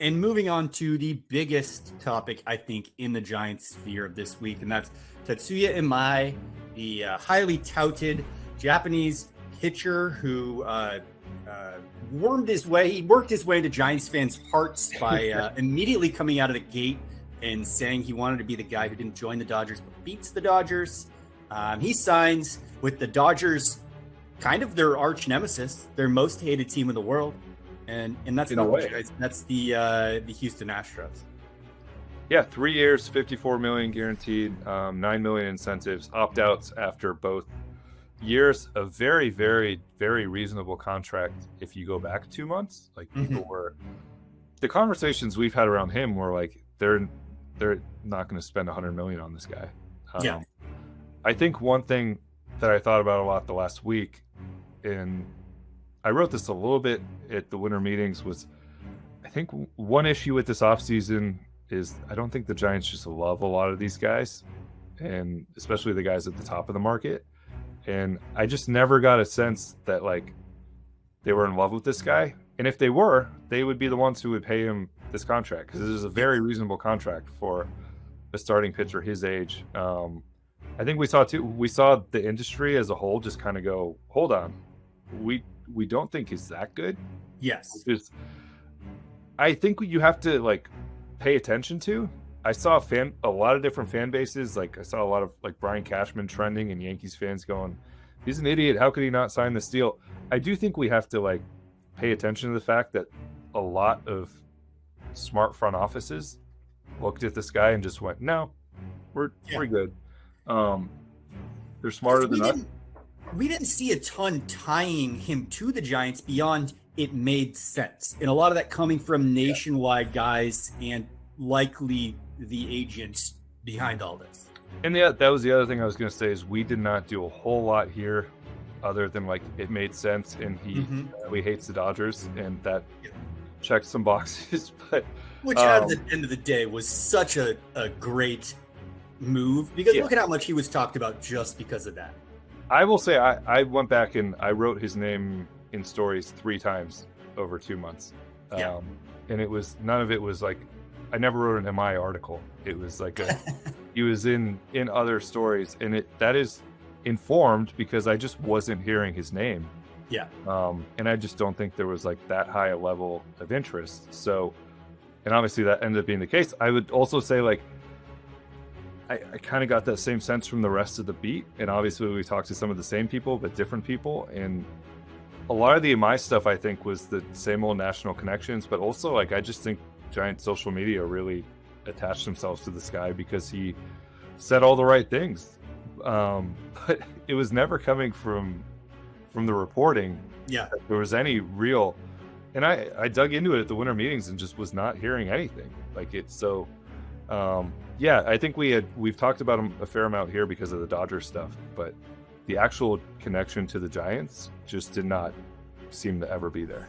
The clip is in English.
And moving on to the biggest topic, I think, in the Giants sphere of this week, and that's Tatsuya Imai, the highly touted Japanese pitcher who worked his way into Giants fans' hearts by immediately coming out of the gate and saying he wanted to be the guy who didn't join the Dodgers but beats the Dodgers. He signs with the Dodgers, kind of their arch nemesis, their most hated team in the world. And that's not the Giants, that's the Houston Astros. Yeah, 3 years, $54 million guaranteed, $9 million incentives, opt-outs after both years. A very, very, very reasonable contract. If you go back 2 months, like people were, the conversations we've had around him were like they're not going to spend $100 million on this guy. I think one thing that I thought about a lot the last week, and I wrote this a little bit at the winter meetings, was I think one issue with this offseason is I don't think the Giants just love a lot of these guys, and especially the guys at the top of the market. And I just never got a sense that like they were in love with this guy. And if they were, they would be the ones who would pay him this contract, because this is a very reasonable contract for a starting pitcher his age. I think we saw the industry as a whole just kind of go, hold on, we don't think he's that good. Yes. I think you have to like pay attention to. I saw a lot of different fan bases. Like I saw a lot of like Brian Cashman trending and Yankees fans going, he's an idiot. How could he not sign this deal? I do think we have to like pay attention to the fact that a lot of smart front offices looked at this guy and just went, no, we're good. They're smarter than us. We didn't see a ton tying him to the Giants beyond it made sense. And a lot of that coming from nationwide guys and likely the agents behind all this. And yeah, that was the other thing I was going to say is we did not do a whole lot here other than like it made sense, and he really hates the Dodgers, and that checks some boxes. But which at the end of the day was such a great move, because look at how much he was talked about just because of that. I will say I went back and I wrote his name in stories 3 times over 2 months. And it was, none of it was like, I never wrote an MI article. It was like he was in other stories, and that is informed because I just wasn't hearing his name. And I just don't think there was like that high a level of interest. So, and obviously that ended up being the case. I would also say like, I kind of got that same sense from the rest of the beat. And obviously we talked to some of the same people, but different people. And a lot of the MI stuff, I think, was the same old national connections, but also like, I just think Giant social media really attached themselves to this guy because he said all the right things. But it was never coming from the reporting. That there was any real, and I dug into it at the winter meetings and just was not hearing anything like it. So, I think we've talked about him a fair amount here because of the Dodgers stuff, but the actual connection to the Giants just did not seem to ever be there.